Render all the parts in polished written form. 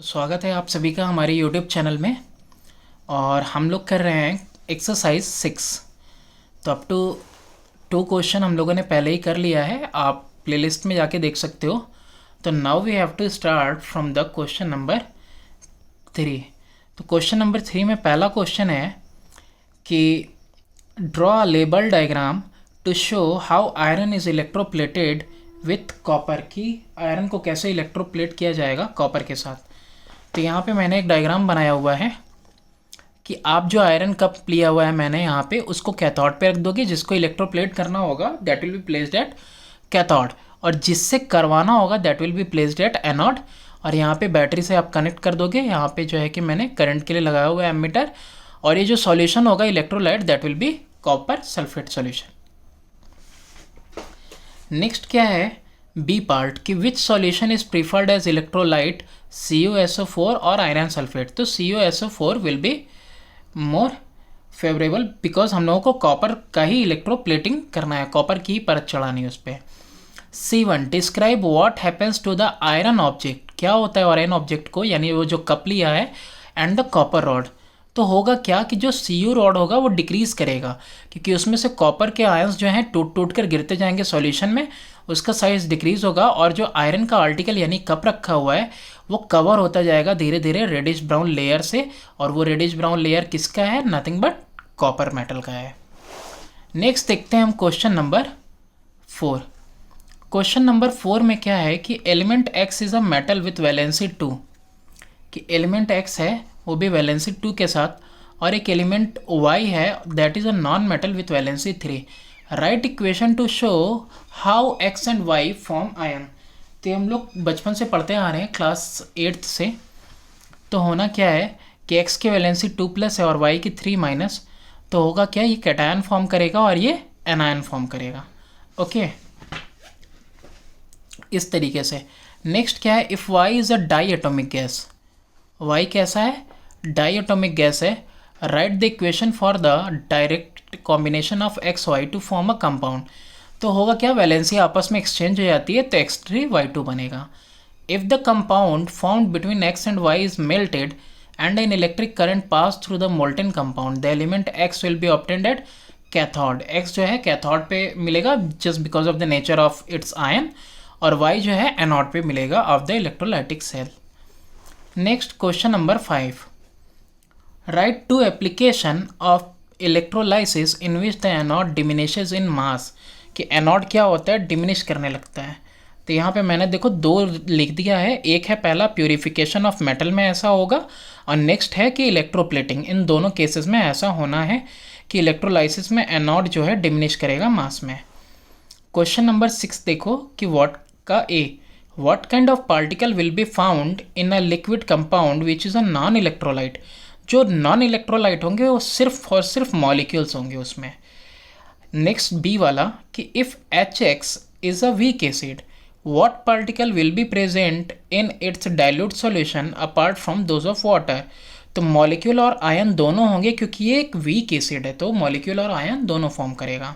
स्वागत है आप सभी का हमारे YouTube चैनल में। और हम लोग कर रहे हैं एक्सरसाइज 6। तो अप टू 2 क्वेश्चन हम लोगों ने पहले ही कर लिया है, आप प्लेलिस्ट में जाके देख सकते हो। तो now we have to start from the question number 3। तो क्वेश्चन नंबर 3 में पहला क्वेश्चन है कि draw a label diagram to show how iron is electroplated with copper, की आयरन को कैसे इलेक्ट्रोप्लेट किया जाएगा कॉपर के साथ। तो यहाँ पे मैंने एक डायग्राम बनाया हुआ है कि आप जो आयरन कप लिया हुआ है मैंने यहाँ पे, उसको कैथोड पे रख दोगे, जिसको इलेक्ट्रोप्लेट करना होगा that will be placed at cathode, और जिससे करवाना होगा that will be placed at anode. और यहाँ पे बैटरी से आप कनेक्ट कर दोगे। यहाँ पे जो है कि मैंने करंट के लिए लगाया हुआ है एमीटर, और ये जो सॉल्यूशन होगा electrolyte that will be copper sulphate solution. Next क्या है बी पार्ट कि which solution is preferred as electrolyte, CuSO4 और आयरन सल्फेट। तो CuSO4 will be more favourable because हम लोगों को कॉपर का ही इलेक्ट्रोप्लेटिंग करना है, कॉपर की ही परत चढ़ानी है उस पर। C1 describe what happens to the iron object, क्या होता है आयरन ऑब्जेक्ट को, यानी वो जो कप लिया है, एंड द कॉपर रॉड। तो होगा क्या कि जो Cu रॉड होगा वो डिक्रीज़ करेगा, क्योंकि उसमें से कॉपर के आयंस जो हैं टूट टूट कर गिरते जाएंगे सॉल्यूशन में, उसका साइज डिक्रीज़ होगा, और जो आयरन का आर्टिकल यानी कप रखा हुआ है वो कवर होता जाएगा धीरे धीरे रेडिश ब्राउन लेयर से। और वो रेडिश ब्राउन लेयर किसका है, नथिंग बट कॉपर मेटल का है। नेक्स्ट देखते हैं हम क्वेश्चन नंबर 4। क्वेश्चन नंबर 4 में क्या है कि element X is a metal with valency 2, कि एलिमेंट X है वो भी वैलेंसी 2 के साथ, और एक एलिमेंट Y है that is a non metal with valency 3। Right equation two show how X and Y form ion. तो हम लोग बचपन से पढ़ते आ रहे हैं क्लास 8th से। तो होना क्या है कि X की वैलेंसी 2+ है और Y की 3-, तो होगा क्या, ये कैटायन फॉर्म करेगा और ये एनायन फॉर्म करेगा। ओके, इस तरीके से। नेक्स्ट क्या है, if Y is a diatomic gas, Y कैसा है, डाई एटोमिक गैस है। Write the equation for the direct combination of XY to form a compound. तो होगा क्या, वैलेंसी आपस में एक्सचेंज हो जाती है तो X3 Y2 बनेगा। If the compound formed between X and Y is melted and an electric current pass through the molten compound, the element X will be obtained at cathode. X जो है cathode पे मिलेगा just because of the nature of its ion, और Y जो है anode पे मिलेगा of the electrolytic cell. Next question number 5। Write to application of electrolysis in which the anode डिमिनिशेज इन मास, कि एनोड क्या होता है, डिमिनिश करने लगता है। तो यहाँ पे मैंने देखो 2 लिख दिया है, एक है पहला प्यूरिफिकेशन ऑफ मेटल में ऐसा होगा, और नेक्स्ट है कि इलेक्ट्रोप्लेटिंग। इन दोनों केसेस में ऐसा होना है कि इलेक्ट्रोलाइसिस में एनोड जो है डिमिनिश करेगा मास में। क्वेश्चन नंबर 6 देखो कि व्हाट का a, what kind of particle will be found in a liquid compound which is a non electrolyte. जो नॉन इलेक्ट्रोलाइट होंगे वो सिर्फ और सिर्फ मॉलिक्यूल्स होंगे उसमें। नेक्स्ट बी वाला कि if HX is a weak acid, what particle will be present in its dilute solution apart from those of water. तो मॉलिक्यूल और आयन दोनों होंगे, क्योंकि ये एक वीक एसिड है तो मॉलिक्यूल और आयन दोनों फॉर्म करेगा।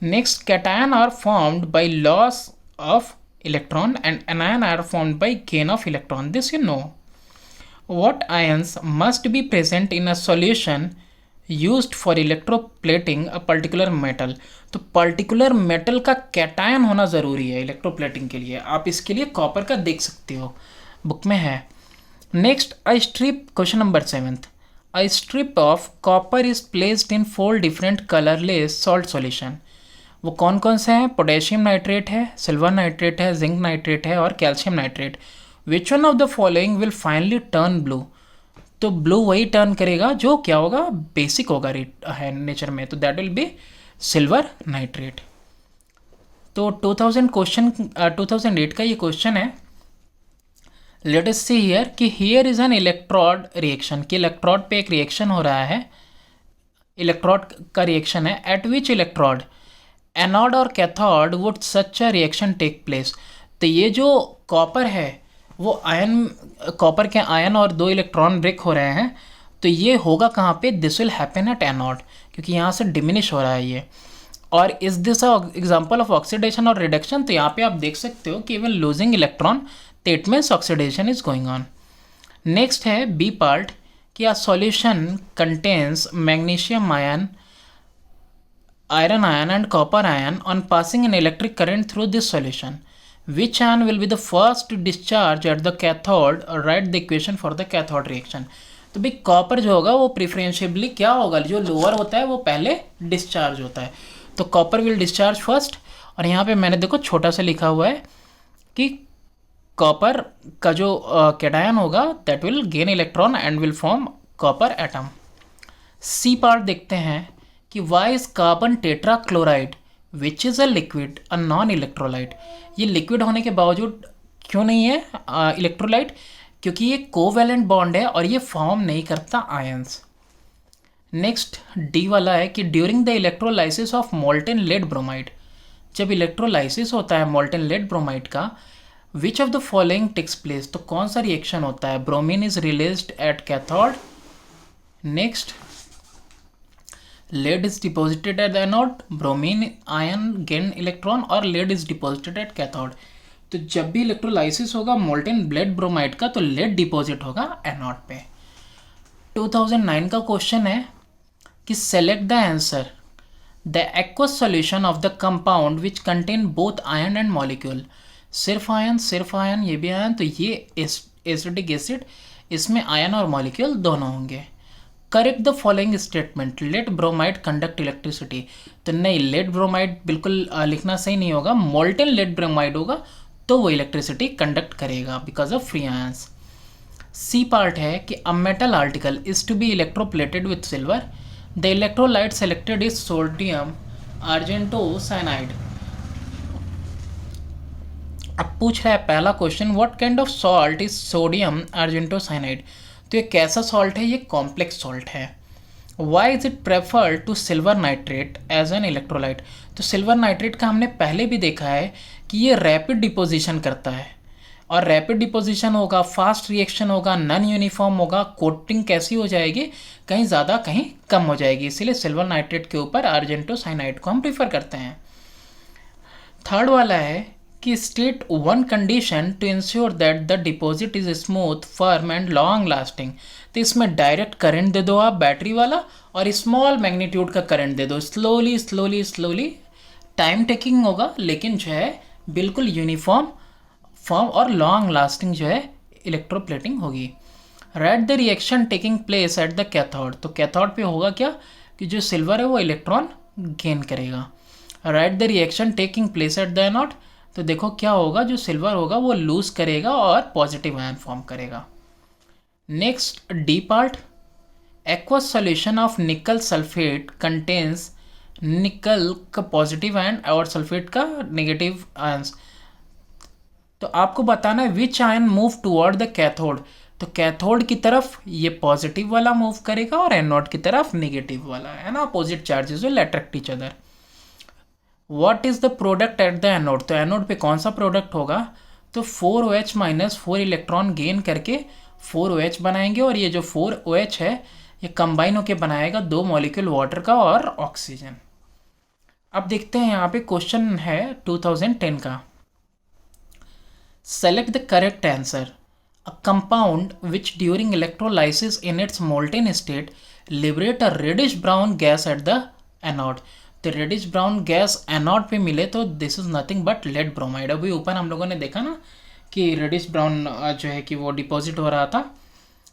Next, cation are formed by loss of electron and anion are formed by gain of electron, this you know. What ions must be present in a solution used for electroplating a particular metal। तो particular metal का cation होना ज़रूरी है electroplating के लिए। आप इसके लिए कॉपर का देख सकते हो, बुक में है। Next, a strip, question number 7। A strip of copper is placed in 4 different colourless salt solution. वो कौन कौन से हैं, पोटेशियम नाइट्रेट है, सिल्वर नाइट्रेट है, जिंक नाइट्रेट है और calcium nitrate. Which one of the following will finally turn blue. तो ब्लू वही टर्न करेगा जो क्या होगा, बेसिक होगा है नेचर में, तो that will B silver nitrate. तो 2008 का ये क्वेश्चन है। लेट अस सी हियर कि here is an electrode reaction, कि इलेक्ट्रोड पे एक रिएक्शन हो रहा है, इलेक्ट्रोड का रिएक्शन है। एट विच इलेक्ट्रोड, एनोड और cathode would such a reaction take place. तो ये जो कॉपर है वो आयन, कॉपर के आयन और 2 इलेक्ट्रॉन ब्रेक हो रहे हैं, तो ये होगा कहाँ पे, this will happen at anode, क्योंकि यहाँ से डिमिनिश हो रहा है ये। और is this example of oxidation और रिडक्शन। तो यहाँ पे आप देख सकते हो कि इवन लूजिंग इलेक्ट्रॉन, तो it means oxidation is going on. Next है बी पार्ट कि a solution contains magnesium ion, iron ion and copper ion. On passing an electric current through this solution, which ion will be the first to discharge at the cathode? Write the equation for the cathode reaction. तो भाई copper जो होगा वो प्रिफरेंशियबली क्या होगा, जो lower होता है वो पहले डिस्चार्ज होता है, तो कॉपर विल डिस्चार्ज फर्स्ट। और यहाँ पे मैंने देखो छोटा सा लिखा हुआ है कि कॉपर का जो कैटायन होगा that will gain electron and will form copper atom. C part देखते हैं कि Y is carbon tetrachloride which is a liquid a non electrolyte. ये लिक्विड होने के बावजूद क्यों नहीं है इलेक्ट्रोलाइट? क्योंकि ये कोवैलेंट बॉन्ड है और ये फॉर्म नहीं करता आयंस। नेक्स्ट डी वाला है कि during the electrolysis of molten lead bromide, जब इलेक्ट्रोलाइसिस होता है मोल्टेन लेड ब्रोमाइड का, which of the following takes place, तो कौन सा रिएक्शन होता है? Bromine is released at cathode. Next lead is deposited at the anode, bromine ion gain electron और lead is deposited at cathode। तो जब भी इलेक्ट्रोलाइसिस होगा मोल्टेन लेड ब्रोमाइड का तो लेड डिपॉजिट होगा एनोड पे। 2009 का क्वेश्चन है कि select the answer the aqueous solution of the compound which contain both ion and molecule. सिर्फ आयन ये भी आयन, तो ये एसिडिक एसिड, इसमें आयन और मॉलिक्यूल दोनों होंगे। Correct the following statement, lead bromide conduct electricity. तो नहीं, लेड ब्रोमाइड बिल्कुल लिखना सही नहीं होगा, मोल्टेन लेड ब्रोमाइड होगा तो वो इलेक्ट्रिसिटी कंडक्ट करेगा because of free ions. C part है कि a metal article is to be electroplated with silver, the electrolyte selected is sodium argentocyanide. अब पूछ रहा है पहला question, what kind of salt is sodium argentocyanide. तो ये कैसा सॉल्ट है? ये कॉम्प्लेक्स सॉल्ट है। Why is it prefer to silver nitrate as an electrolyte. तो सिल्वर नाइट्रेट का हमने पहले भी देखा है कि ये रैपिड डिपोजिशन करता है, और रैपिड डिपोजिशन होगा, फास्ट रिएक्शन होगा, नॉन यूनिफॉर्म होगा, कोटिंग कैसी हो जाएगी, कहीं ज़्यादा कहीं कम हो जाएगी, इसीलिए सिल्वर नाइट्रेट के ऊपर आर्जेंटोसाइनाइड को हम प्रीफर करते हैं। थर्ड वाला है कि state one condition to ensure that the deposit is smooth firm and long lasting. तो इसमें डायरेक्ट करंट दे दो आप बैटरी वाला, और स्मॉल मैग्नीट्यूड का करंट दे दो, slowly slowly slowly, time taking होगा लेकिन जो है बिल्कुल यूनिफॉर्म फॉर्म और लॉन्ग लास्टिंग जो है इलेक्ट्रोप्लेटिंग होगी। Right the reaction taking place at the cathode. तो कैथोड पे होगा क्या कि जो सिल्वर है वो इलेक्ट्रॉन गेन करेगा। Right the reaction taking place at the anode. तो देखो क्या होगा, जो सिल्वर होगा वो लूज करेगा और पॉजिटिव आयन फॉर्म करेगा। Next D part, aqueous solution of निकल सल्फेट कंटेन्स निकल का पॉजिटिव आयन और सल्फेट का नेगेटिव आयंस। तो आपको बताना है विच ion move toward the cathode. तो कैथोड की तरफ ये पॉजिटिव वाला मूव करेगा और एनोड की तरफ नेगेटिव वाला, है ना, opposite charges will attract each other. What is the product at the anode. तो एनोड पे कौन सा प्रोडक्ट होगा? तो 4OH माइनस 4 इलेक्ट्रॉन गेन करके 4OH बनाएंगे, और ये जो 4OH है ये कंबाइन होके बनाएगा 2 मॉलिक्यूल वाटर का और ऑक्सीजन। अब देखते हैं यहाँ पे क्वेश्चन है 2010 का। Select the correct answer, a compound which during electrolysis in its molten state liberate a reddish brown gas at the anode. तो रेडिश ब्राउन गैस एनोड पे मिले तो this is nothing but lead bromide. अभी ऊपर हम लोगों ने देखा ना कि रेडिश ब्राउन जो है कि वो डिपॉजिट हो रहा था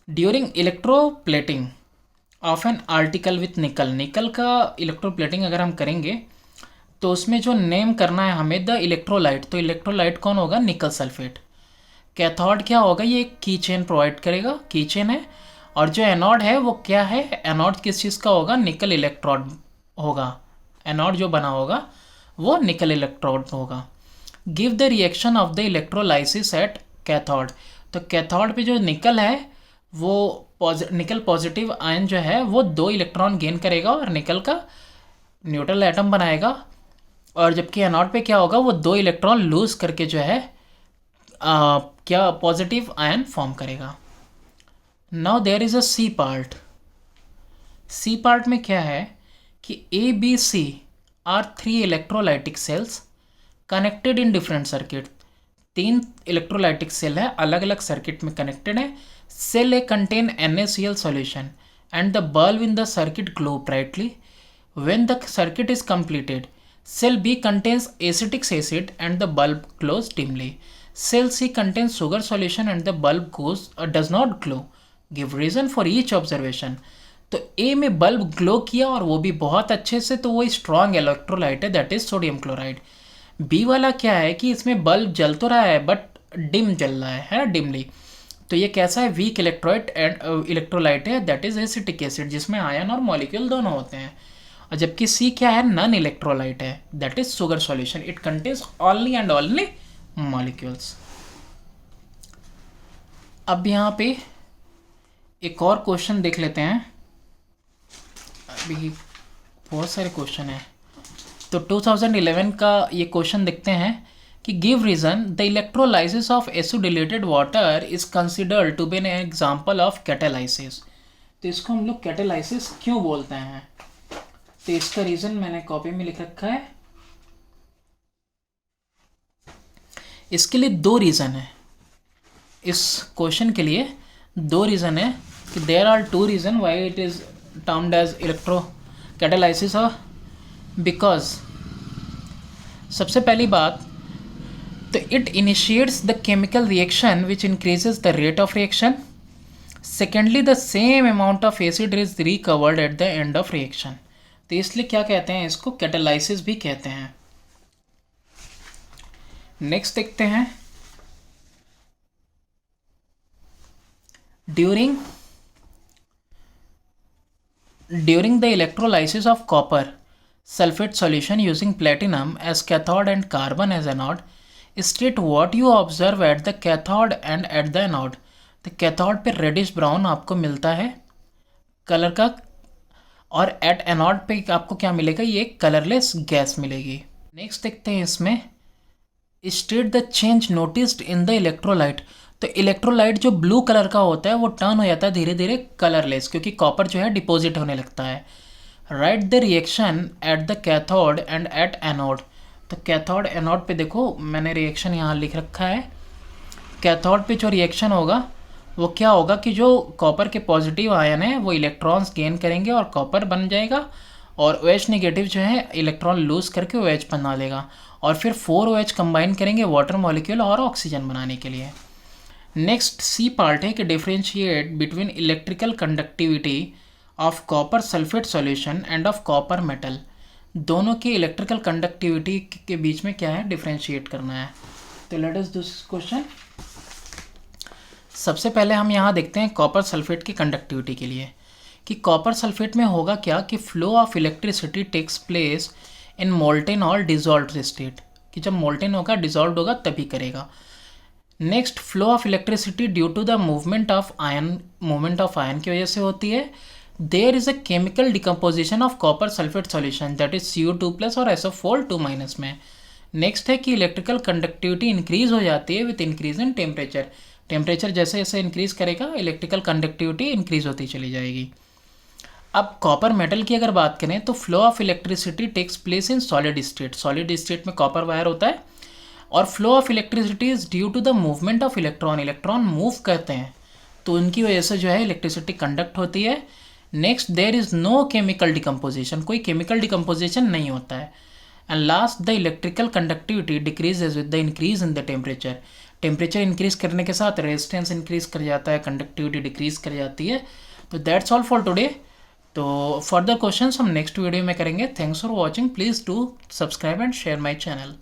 during electroplating of an article with निकल। निकल का इलेक्ट्रोप्लेटिंग अगर हम करेंगे तो उसमें जो नेम करना है हमें द इलेक्ट्रोलाइट। तो इलेक्ट्रोलाइट कौन होगा? निकल सल्फेट। कैथोड क्या होगा? ये एक की चेन प्रोवाइड करेगा, की चेन है। और जो एनोड है वो क्या है? एनोड किस चीज़ का होगा? निकल इलेक्ट्रोड होगा। एनोड जो बना होगा वो निकल इलेक्ट्रोड होगा। Give the reaction of the electrolysis at cathode. तो कैथोड पे जो निकल है वो निकल पॉजिटिव आयन जो है वो 2 इलेक्ट्रॉन गेन करेगा और निकल का न्यूट्रल एटम बनाएगा, और जबकि एनोड पे क्या होगा? वो 2 इलेक्ट्रॉन लूज करके जो है क्या पॉजिटिव आयन फॉर्म करेगा। Now there is a C part. C part में क्या है कि ABC are 3 electrolytic cells connected in different circuit. 3 electrolytic cell है, अलग अलग सर्किट में कनेक्टेड है। Cell A contain NaCl solution and the bulb in the circuit glow brightly. When the circuit is completed, cell B contains acetic acid and the bulb glows dimly. Cell C contains sugar solution and the bulb does not glow. Give reason for each observation. तो ए में bulb glow किया और वो भी बहुत अच्छे से, तो वो स्ट्रॉन्ग इलेक्ट्रोलाइट है, that is sodium chloride. B वाला क्या है कि इसमें बल्ब जल तो रहा है बट डिम जल रहा है ना, डिमली, तो ये कैसा है, वीक इलेक्ट्रोलाइट है, दैट इज एसिटिक एसिड जिसमें आयन और मॉलिक्यूल दोनों होते हैं। और जबकि सी क्या है, नन इलेक्ट्रोलाइट है, that is sugar solution, it contains only and only molecules. अब यहाँ पे एक और क्वेश्चन देख लेते हैं, अभी बहुत सारे क्वेश्चन हैं। तो 2011 का ये क्वेश्चन देखते हैं कि give reason the electrolysis of acidulated water is considered to be an example of catalysis. तो इसको हम लोग कैटालाइसिस क्यों बोलते हैं, तो इसका रीजन मैंने कॉपी में लिख रखा है। इसके लिए दो रीजन है, इस क्वेश्चन के लिए दो रीजन है कि there are two reason why it is termed as electrocatalysis. Because सबसे पहली बात तो it initiates the chemical reaction which increases the rate of reaction. Secondly the same amount of acid is recovered at the end of reaction. तो इसलिए क्या कहते हैं, इसको कैटालाइसिस भी कहते हैं। नेक्स्ट देखते हैं, during the electrolysis of copper sulfate solution using platinum as cathode and carbon as anode, state what you observe at the cathode and at the anode। तो कैथोड पे रेडिश ब्राउन आपको मिलता है कलर का, और at anode पे आपको क्या मिलेगा, ये कलरलेस गैस मिलेगी। नेक्स्ट देखते हैं इसमें, state the change noticed in the electrolyte. तो इलेक्ट्रोलाइट जो ब्लू कलर का होता है वो टर्न हो जाता है धीरे धीरे कलरलेस, क्योंकि कॉपर जो है डिपॉजिट होने लगता है। Write the reaction at the cathode and at anode. तो कैथोड एनोड पे देखो मैंने रिएक्शन यहाँ लिख रखा है। कैथोड पे जो रिएक्शन होगा वो क्या होगा कि जो कॉपर के पॉजिटिव आयन है वो इलेक्ट्रॉन्स गेन करेंगे और कॉपर बन जाएगा, और OH नेगेटिव जो है इलेक्ट्रॉन लूज करके OH बना लेगा, और फिर 4 OH कंबाइन करेंगे वाटर मॉलिक्यूल और ऑक्सीजन बनाने के लिए। नेक्स्ट सी पार्ट है कि differentiate between electrical conductivity of copper sulphate solution end of copper metal. दोनों के इलेक्ट्रिकल कंडक्टिविटी के बीच में क्या है, डिफ्रेंशिएट करना है। तो let us do this question. सबसे पहले हम यहाँ देखते हैं कॉपर सल्फेट की कंडक्टिविटी के लिए कि कॉपर सल्फेट में होगा क्या कि flow of electricity takes place in molten और डिजॉल्व स्टेट, कि जब मोल्टेन होगा डिजॉल्व होगा तभी करेगा। Next flow of electricity due to the movement of ion की वजह से होती है। There is a chemical decomposition of copper sulphate solution that is Cu2+ और SO4 2- में। नेक्स्ट है कि इलेक्ट्रिकल कंडक्टिविटी इंक्रीज हो जाती है with increase in temperature. Temperature जैसे जैसे इंक्रीज करेगा इलेक्ट्रिकल कंडक्टिविटी इंक्रीज होती चली जाएगी। अब कॉपर मेटल की अगर बात करें तो flow of electricity takes place in solid state. Solid state में कॉपर वायर होता है, और flow of electricity is due to the movement of electron. Electron move करते हैं तो उनकी वजह से जो है इलेक्ट्रिसिटी कंडक्ट होती है। Next there is no chemical decomposition, कोई केमिकल डिकम्पोजिशन नहीं होता है। And last the electrical conductivity decreases with the increase in the temperature. Temperature increase करने के साथ रेजिस्टेंस इंक्रीज कर जाता है, कंडक्टिविटी डिक्रीज कर जाती है। तो दैट्स ऑल फॉर टुडे। तो फर्दर क्वेश्चंस हम नेक्स्ट वीडियो में करेंगे। Thanks for watching, please do subscribe and share my channel.